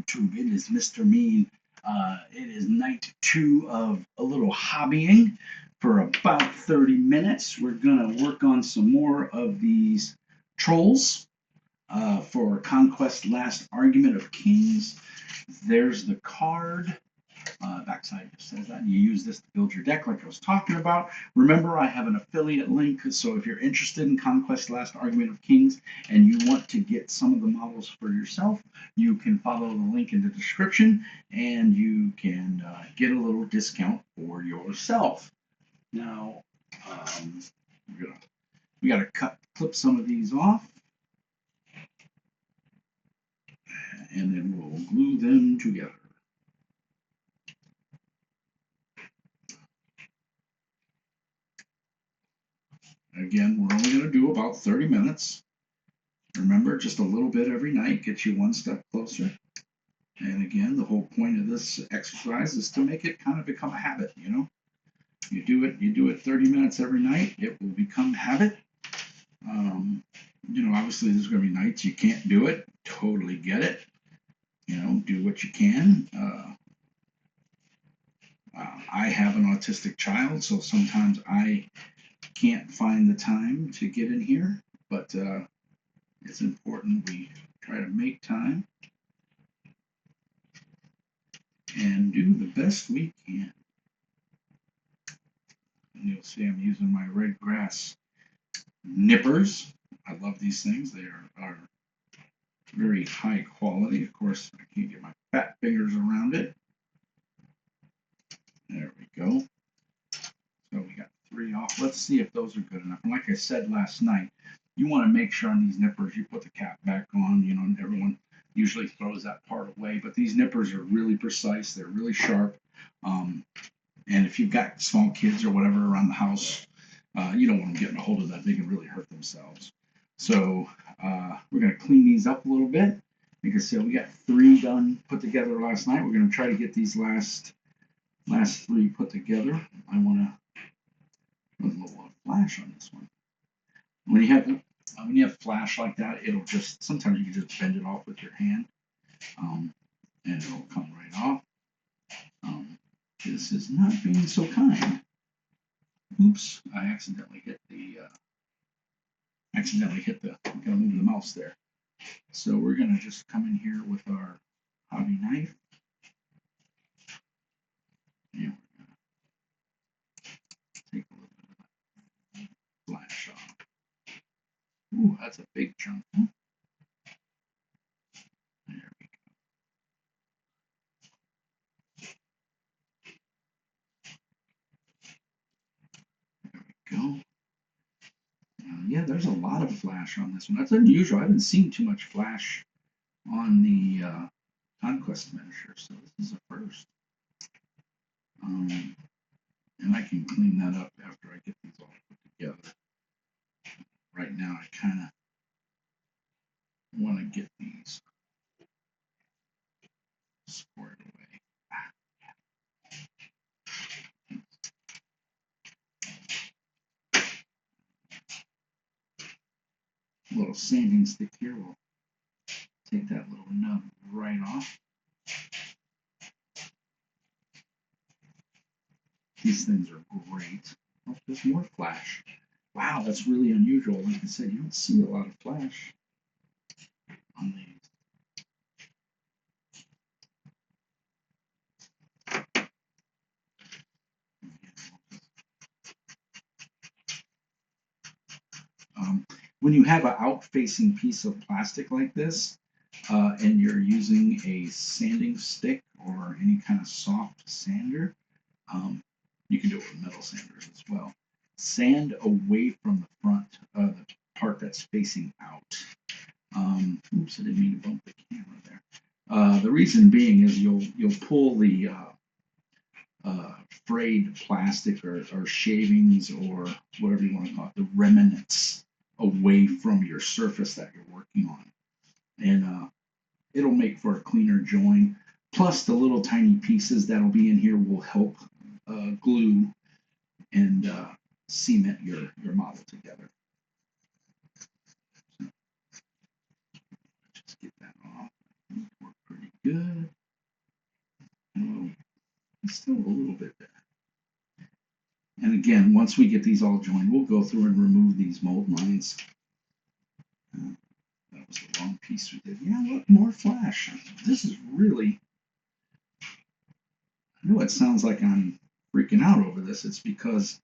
YouTube. It is Mr. Mean. It is night 2 of a little hobbying for about 30 minutes. We're going to work on some more of these trolls for Conquest Last Argument of Kings. There's the card. Backside just says that. You use this to build your deck like I was talking about. Remember, I have an affiliate link, so if you're interested in Conquest Last Argument of Kings and you want to get some of the models for yourself, you can follow the link in the description and you can get a little discount for yourself. Now, we got to clip some of these off, and then we'll glue them together. Again, we're only going to do about 30 minutes. Remember, just a little bit every night gets you one step closer. And again, the whole point of this exercise is to make it kind of become a habit, you know? You do it 30 minutes every night, it will become habit. Obviously there's going to be nights you can't do it. Totally get it. Do what you can. I have an autistic child, so sometimes I can't find the time to get in here, but it's important we try to make time and do the best we can. And you'll see I'm using my red grass nippers. I love these things. They are very high quality. Of course, I can't get my fat fingers around it. There we go. So we got 3 off. Let's see if those are good enough. And like I said last night, you want to make sure on these nippers you put the cap back on. And everyone usually throws that part away, but these nippers are really precise. They're really sharp. And if you've got small kids or whatever around the house, you don't want them getting a hold of that. They can really hurt themselves. So we're going to clean these up a little bit. Like I said, we got 3 done, put together last night. We're going to try to get these last 3 put together. I want to put a little flash on this one. When you have flash like that, it'll just, sometimes you can just bend it off with your hand, and it'll come right off. This is not being so kind. Oops, I accidentally hit the, I'm gonna move the mouse there. So we're gonna just come in here with our hobby knife. And we're gonna take a little bit of that flash off. Ooh, that's a big chunk, huh? There we go. Yeah, there's a lot of flash on this one. That's unusual. I haven't seen too much flash on the Conquest miniature, so this is a first. And I can clean that up after I get these all put together. Right now, I kind of want to get these squared away. A little sanding stick here will take that little nub right off. These things are great. Oh, there's more flash. Wow, that's really unusual. Like I said, you don't see a lot of flash on these. When you have an out-facing piece of plastic like this, and you're using a sanding stick or any kind of soft sander, you can do it with metal sanders as well. Sand away from the front, the part that's facing out. Oops, I didn't mean to bump the camera there. The reason being is you'll pull the frayed plastic or shavings or whatever you want to call it, the remnants away from your surface that you're working on. And it'll make for a cleaner join. Plus the little tiny pieces that'll be in here will help glue and cement your model together. So, just get that off. We're pretty good. It's still a little bit there. And again, once we get these all joined, we'll go through and remove these mold lines. That was the wrong piece we did. Yeah, look, more flash. This is really, I know it sounds like I'm freaking out over this. It's because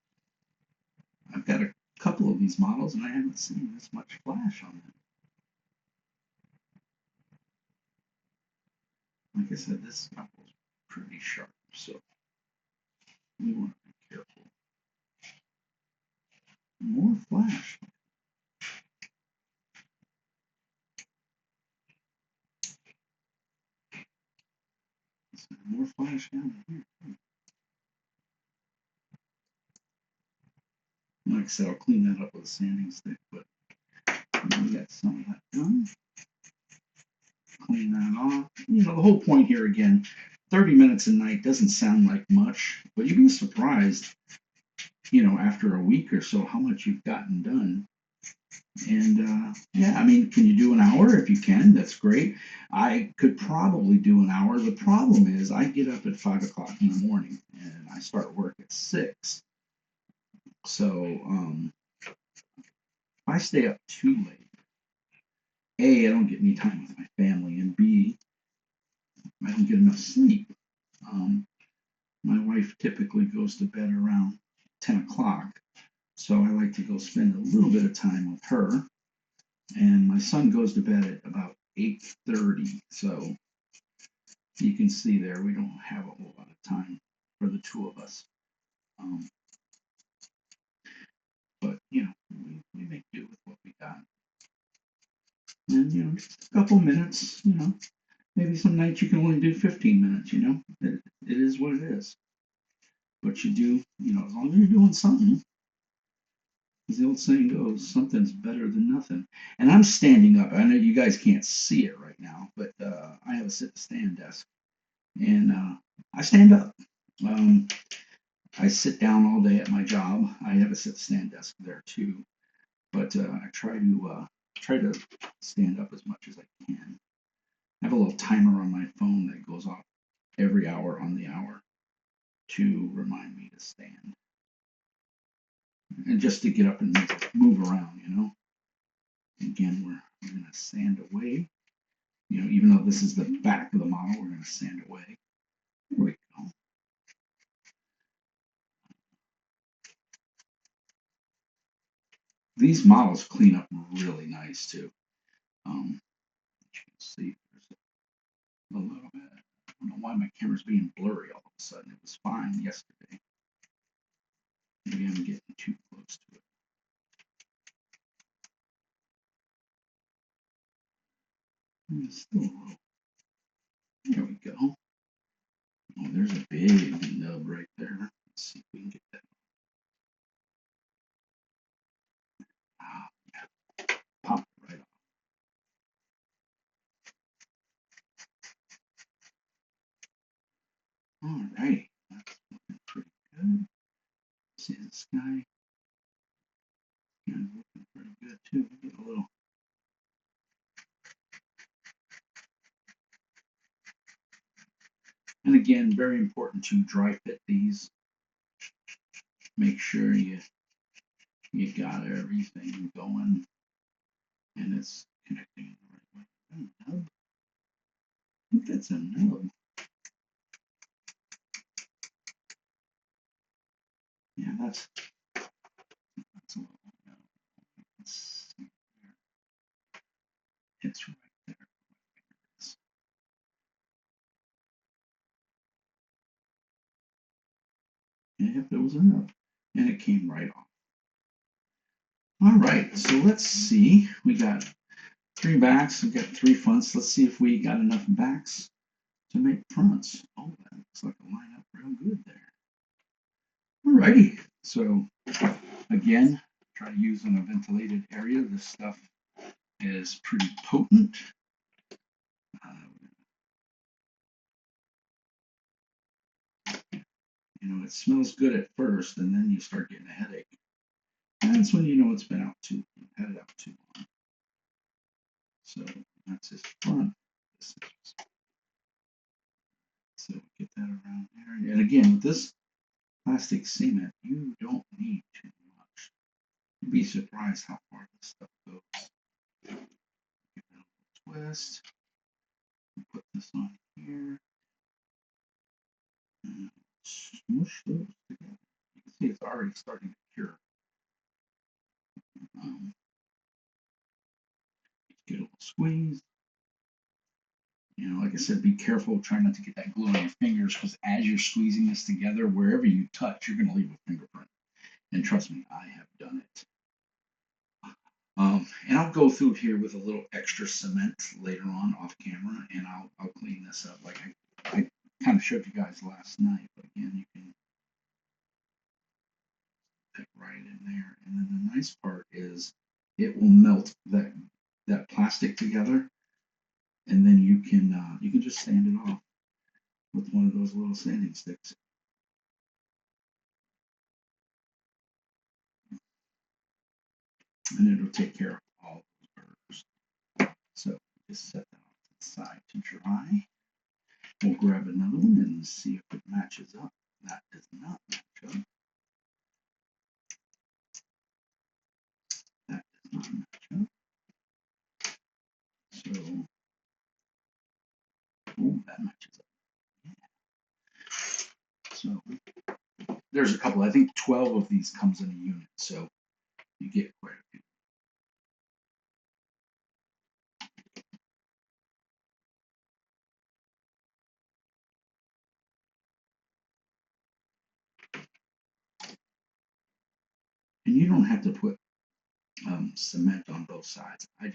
I've got a couple of these models and I haven't seen this much flash on them. Like I said, this apple's pretty sharp, so we want to be careful. More flash. More flash down here. Like I said, I'll clean that up with a sanding stick, but we got some of that done. Clean that off. You know, the whole point here again, 30 minutes a night doesn't sound like much, but you'd be surprised, you know, after a week or so, how much you've gotten done. And yeah, I mean, can you do an hour? If you can, that's great. I could probably do an hour. The problem is I get up at 5 o'clock in the morning and I start work at 6. So if I stay up too late, A, I don't get any time with my family, and B, I don't get enough sleep. My wife typically goes to bed around 10 o'clock, so I like to go spend a little bit of time with her. And my son goes to bed at about 8:30, so you can see there we don't have a whole lot of time for the two of us. But you know, we make do with what we got. And you know, just a couple minutes, you know, maybe some nights you can only do 15 minutes, you know. It is what it is. But you do, you know, as long as you're doing something, as the old saying goes, something's better than nothing. And I'm standing up. I know you guys can't see it right now, but I have a sit-to-stand desk, and I stand up. Um, I sit down all day at my job. I have a sit-to-stand desk there too, but I try to stand up as much as I can. I have a little timer on my phone that goes off every hour on the hour to remind me to stand and just to get up and move around, you know. Again, we're going to sand away. You know, even though this is the back of the model, we're going to sand away. There we go. These models clean up really nice too. You can see there's a little bit. I don't know why my camera's being blurry all of a sudden. It was fine yesterday. Maybe I'm getting too close to it. Still, there we go. Oh, there's a big nub right there. Let's see if we can get that. Ah, yeah. Pop it right off. All right, that's looking pretty good. See the sky. Yeah, looking pretty good too. Get a little. And again, very important to dry fit these. Make sure you got everything going and it's connecting the right way. Oh, nub. I think that's a nub. Yeah, that's a little nub. Let's see there. It's right there. Yep, it was a nub. And it came right off. All right, so let's see. We got 3 backs, we got 3 fronts. Let's see if we got enough backs to make fronts. Oh, that looks like a line up real good there. Alrighty, so again, try to use in a ventilated area. This stuff is pretty potent. You know, it smells good at first, and then you start getting a headache. And that's when you know it's been out too, had it out too long. So that's his front. This is So get that around there. And again, with this plastic cement, you don't need too much. You'd be surprised how far this stuff goes. Give it a little twist. Put this on here. And smoosh those together. You can see it's already starting to cure. Um, get a little squeeze. You know, like I said, be careful. Try not to get that glue on your fingers because as you're squeezing this together, wherever you touch, you're going to leave a fingerprint. And trust me, I have done it. And I'll go through here with a little extra cement later on off camera, and I'll clean this up like I kind of showed you guys last night. But again, you can pick right in there. And then the nice part is it will melt that plastic together, and then you can just sand it off with one of those little sanding sticks. And it'll take care of all those burrs. So just set that off to the side to dry. We'll grab another one and see if it matches up. That does not match up. That does not match up. So, oh, that matches up. Yeah. So there's a couple. I think 12 of these comes in a unit, so you get quite a few. And you don't have to put cement on both sides. I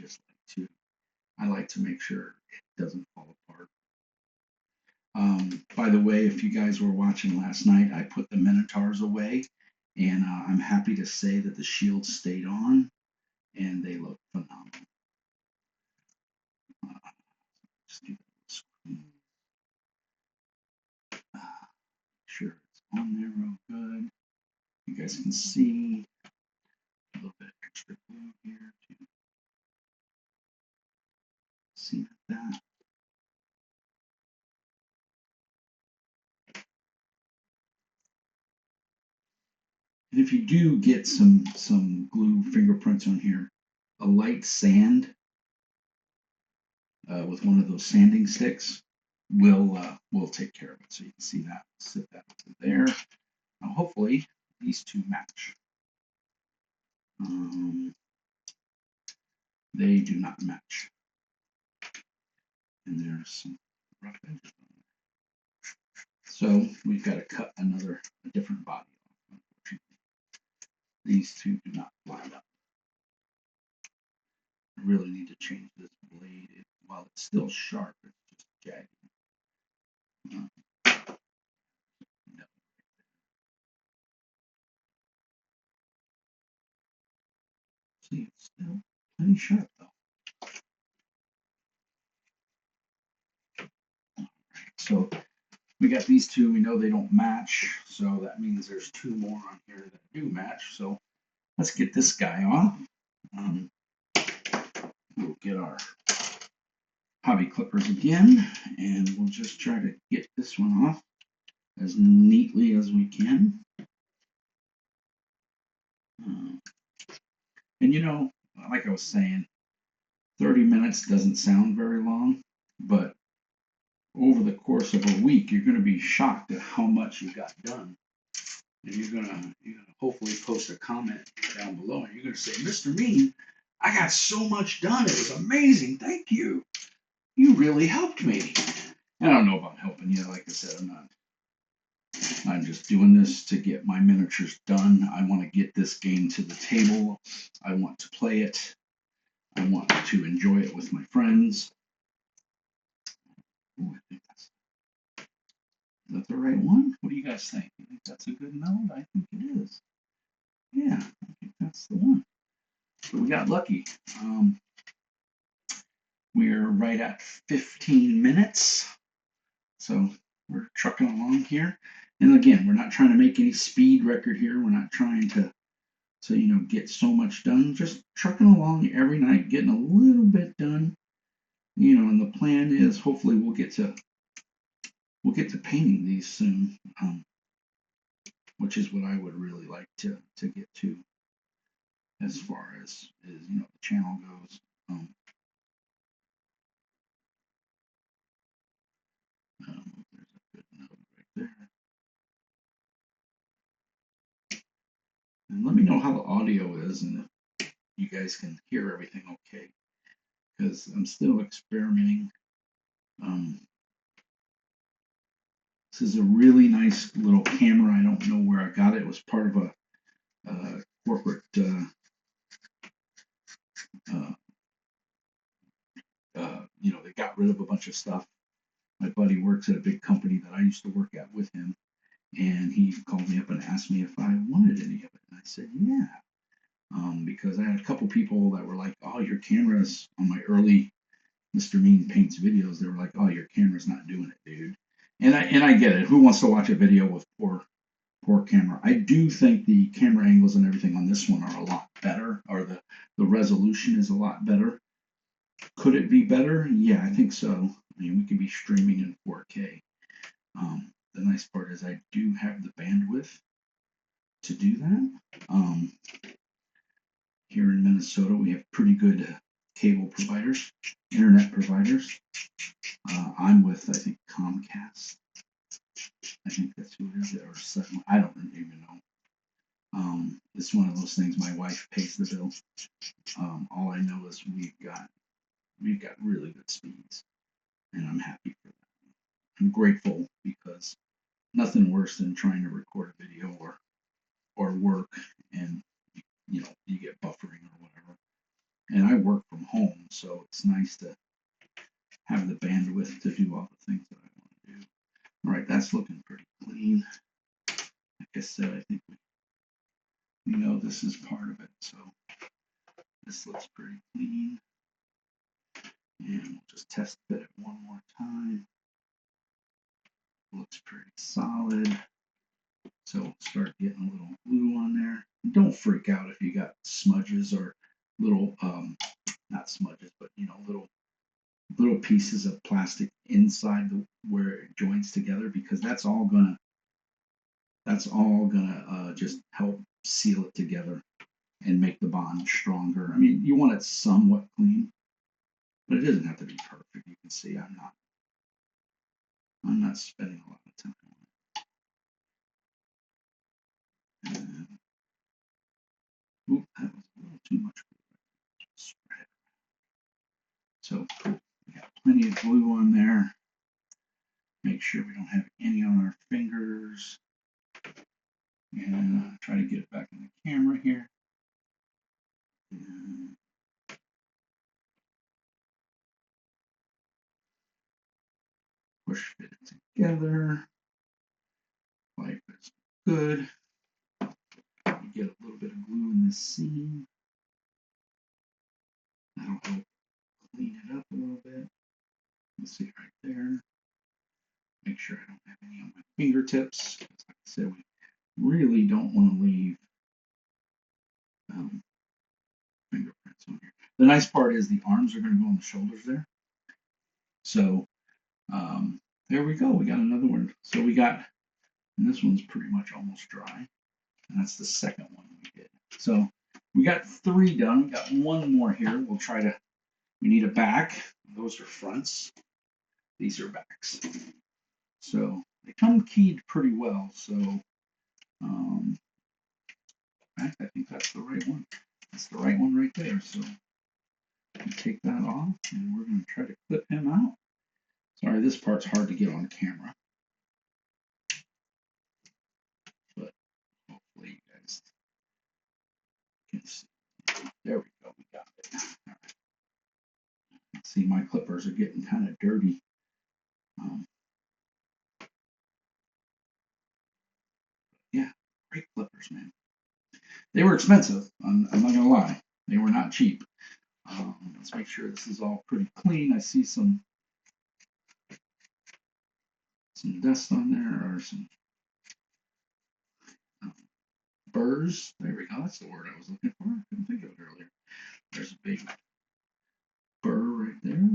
like to make sure it doesn't fall apart. By the way, if you guys were watching last night, I put the Minotaurs away, and I'm happy to say that the shields stayed on, and they look phenomenal. Just give it a squeeze. Sure it's on there real good. You guys can see a little bit of extra glue here to cement that. And if you do get some glue fingerprints on here, a light sand with one of those sanding sticks will take care of it. So you can see that. Sit that there. Now hopefully these two match. They do not match. And there's some rough edges on there. So we've got to cut a different body off, unfortunately. These two do not line up. I really need to change this blade. While it's still sharp, it's just jagged. No. See, it's still plenty sharp though. So we got these two. We know they don't match, so that means there's two more on here that do match. So let's get this guy off. We'll get our hobby clippers again, and we'll just try to get this one off as neatly as we can. And you know, like I was saying, 30 minutes doesn't sound very long, but over the course of a week, you're going to be shocked at how much you got done. And you're gonna hopefully post a comment down below, and you're gonna say, "Mr. Mean, I got so much done. It was amazing. Thank you. You really helped me." And I don't know about helping you. Like I said, I'm just doing this to get my miniatures done. I want to get this game to the table. I want to play it. I want to enjoy it with my friends. Ooh, I think is that the right one? What do you guys think? You think that's a good note? I think it is. Yeah, I think that's the one. So we got lucky. We're right at 15 minutes. So we're trucking along here. And again, we're not trying to make any speed record here. We're not trying to get so much done. Just trucking along every night, getting a little bit done. And the plan is hopefully we'll get to we'll get to painting these soon, which is what I would really like to get to as far as the channel goes. There's a good note right there. And let me know how the audio is and if you guys can hear everything okay, because I'm still experimenting. This is a really nice little camera. I don't know where I got it. It was part of a corporate, they got rid of a bunch of stuff. My buddy works at a big company that I used to work at with him, and he called me up and asked me if I wanted any of it. And I said, yeah, because I had a couple people that were like, oh, your camera's on my early Mr. Mean Paints videos. They were like, oh, your camera's not doing it, dude. And I get it. Who wants to watch a video with poor camera? I do think the camera angles and everything on this one are a lot better, or the resolution is a lot better. Could it be better? Yeah, I think so. I mean, we could be streaming in 4K. The nice part is I do have the bandwidth to do that. Here in Minnesota, we have pretty good cable providers, internet providers. I'm with, I think, Comcast. I think that's who it is, or I don't even know. It's one of those things. My wife pays the bill. All I know is we've got really good speeds, and I'm happy for that. I'm grateful because nothing worse than trying to record a video or work, and you get buffering or whatever. And I work from home, so it's nice to have the bandwidth to do all the things that I want to do. All right, that's looking pretty clean. Like I said, I think we know this is part of it, so this looks pretty clean. And we'll just test fit it one more time. Looks pretty solid. So we'll start getting a little glue on there. Don't freak out if you got smudges or little, not smudges, but little pieces of plastic inside where it joins together, because that's all gonna just help seal it together and make the bond stronger. I mean, you want it somewhat clean, but it doesn't have to be perfect. You can see I'm not spending a lot of time on it. And, that was a little too much. Spread it. So cool. We got plenty of glue on there. Make sure we don't have any on our fingers. And try to get it back in the camera here. And push fit it together. Life is good. You get a little bit of glue in this seam. That'll help clean it up a little bit. You see right there. Make sure I don't have any on my fingertips. Like I said, we really don't want to leave fingerprints on here. The nice part is the arms are going to go on the shoulders there. So there we go. We got another one. So we got, and this one's pretty much almost dry. And that's the second one we did. So we got 3 done. We got one more here. We need a back. Those are fronts. These are backs. So they come keyed pretty well. So I think that's the right one. That's the right one right there. So we take that off and we're going to try to clip him out. Sorry, this part's hard to get on camera. But hopefully you guys can see. There we go. We got it. All right. See, my clippers are getting kind of dirty. Yeah, great clippers, man. They were expensive. I'm not going to lie. They were not cheap. Let's make sure this is all pretty clean. I see some dust on there, or some burrs. There we go. That's the word I was looking for. I couldn't think of it earlier. There's a big burr right there.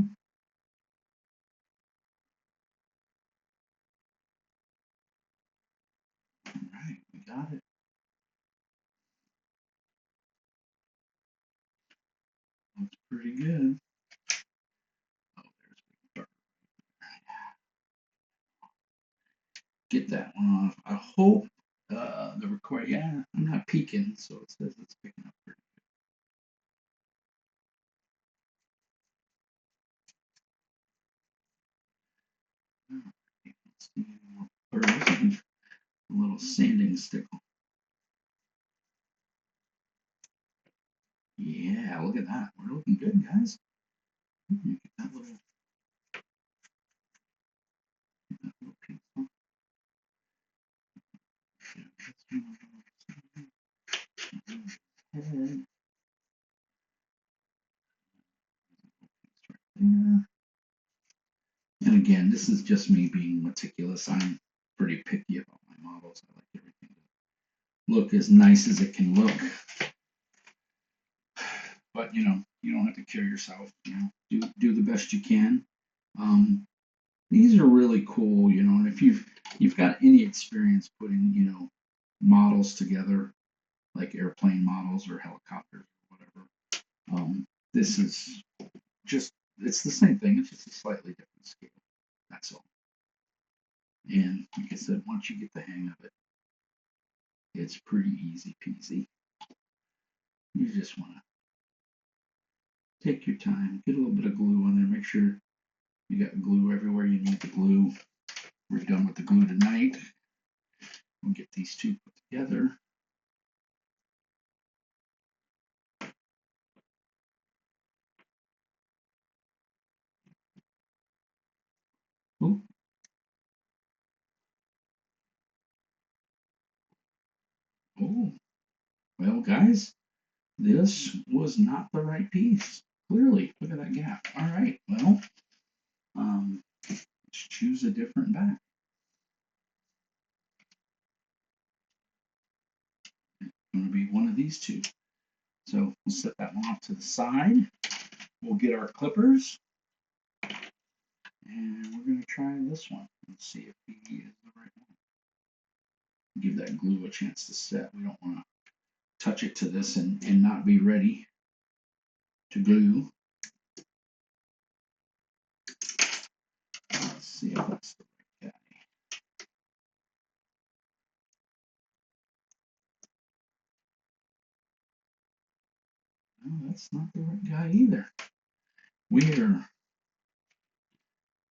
got it. Looks pretty good. Oh, there's get that one off. I hope the record. Yeah, I'm not peeking, so it says it's picking up pretty good. Let's see more pearls. A little sanding stick. Yeah, look at that. We're looking good, guys. Get that little piece off. Head. And again, this is just me being meticulous. I'm pretty picky about my models. I like everything to look as nice as it can look. But you don't have to kill yourself. Do the best you can. These are really cool. And if you've got any experience putting models together, like airplane models or helicopters or whatever, this is just it's the same thing. It's just a slightly different scale. That's all. And like I said, once you get the hang of it, it's pretty easy peasy. You just want to take your time, get a little bit of glue on there, make sure you got glue everywhere you need the glue. We're done with the glue tonight. We'll get these two put together. Oh, oh, well, guys, this was not the right piece. Clearly, look at that gap. All right, well, let's choose a different back. It's going to be one of these two. So we'll set that one off to the side. We'll get our clippers, and we're going to try this one. Let's see if he is the right one. Give that glue a chance to set. We don't want to touch it to this and not be ready to glue. Let's see if that's the right guy. No, that's not the right guy either. We're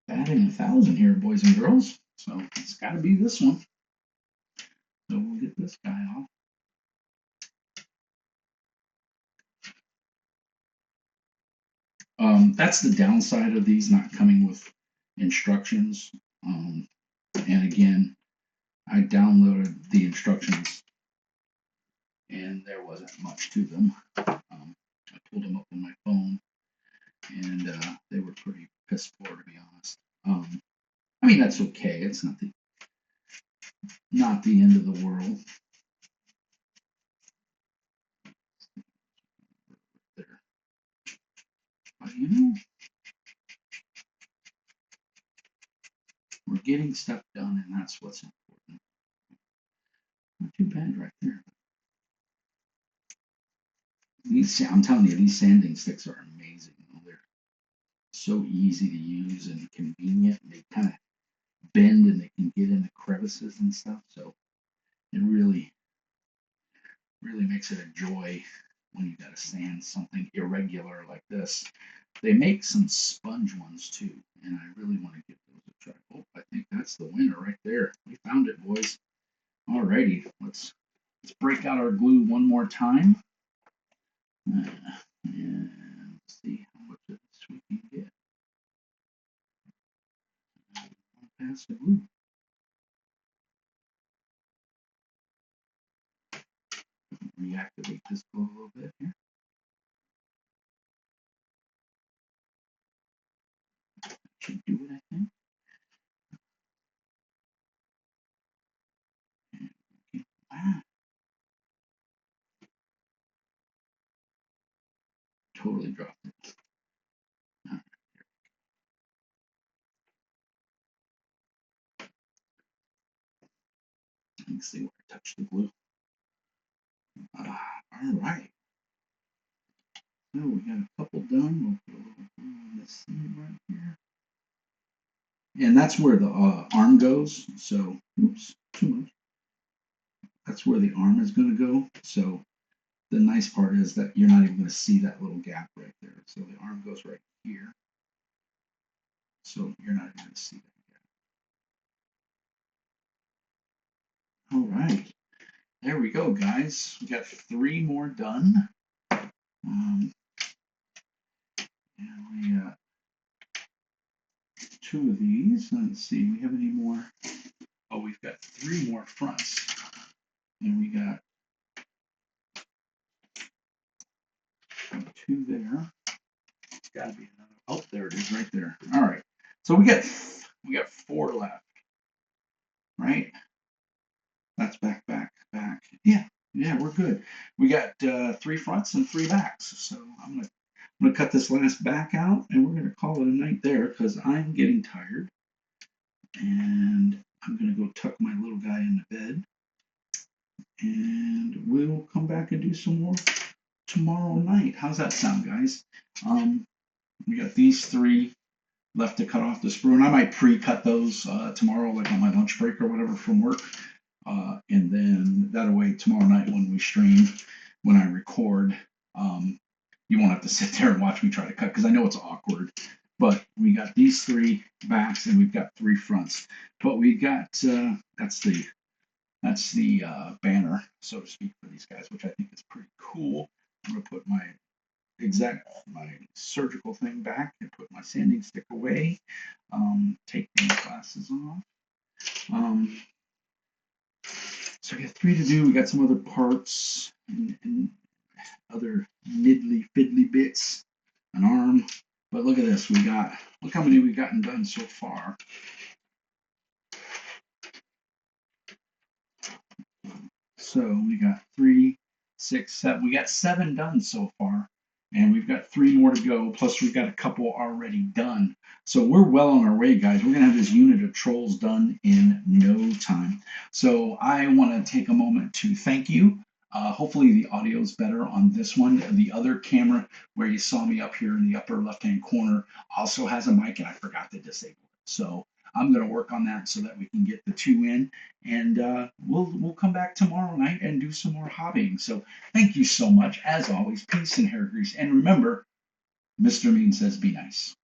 batting 1,000 here, boys and girls. So it's got to be this one. So we'll get this guy off. That's the downside of these not coming with instructions. And again, I downloaded the instructions and there wasn't much to them. I pulled them up on my phone and they were pretty piss poor, to be honest. I mean, that's okay. It's not the end of the world. There. But we're getting stuff done, and that's what's important. Not too bad right there. I'm telling you, these sanding sticks are amazing. They're so easy to use and convenient. They kind of bend and they can get into crevices and stuff. So it really makes it a joy when you got to sand something irregular like this. They make some sponge ones too, and I really want to give those a try. Oh, I think that's the winner right there. We found it, boys. Alrighty, let's break out our glue one more time. And see how much of this we can get. Pass the glue. Reactivate this glue a little bit here. Should do it, I think. Ah, totally dropped it. Right. me see where I touched the glue. All right. So we got a couple done. We'll put a little glue on this side right here. And that's where the arm goes. So, oops, too much. That's where the arm is going to go. So the nice part is that you're not even going to see that little gap right there. So the arm goes right here. So you're not even going to see that gap. All right. There we go, guys. We got 3 more done. And we got 2 of these. Let's see, we have any more? Oh, we've got 3 more fronts. And we got 2 there. It's got to be another. Oh, there it is, right there. All right. So we got 4 left, right? That's back. Yeah, we're good. We got 3 fronts and 3 backs. So I'm gonna cut this last back out, and we're gonna call it a night there because I'm getting tired, and I'm gonna go tuck my little guy in the bed, and we'll come back and do some more tomorrow night. How's that sound, guys? We got these 3 left to cut off the sprue, and I might pre-cut those tomorrow, like on my lunch break or whatever from work. And then that way tomorrow night when we stream, when I record, you won't have to sit there and watch me try to cut because I know it's awkward. But we got these 3 backs and we've got 3 fronts. But we got that's the banner, so to speak, for these guys, which I think is pretty cool. I'm gonna put my surgical thing back and put my sanding stick away. Take these glasses off. So we got 3 to do. We got some other parts and other niddly fiddly bits, an arm. But look at this. Look how many we've gotten done so far. So we got 3, 6, 7. We got 7 done so far. And we've got 3 more to go. Plus we've got a couple already done. So we're well on our way, guys. We're going to have this unit of trolls done in no time. So I want to take a moment to thank you. Hopefully the audio is better on this one. The other camera where you saw me up here in the upper left-hand corner also has a mic, and I forgot to disable it. So I'm going to work on that so that we can get the 2 in, and we'll come back tomorrow night and do some more hobbying. So thank you so much. As always, peace and hair grease. And remember, Mr. Mean says be nice.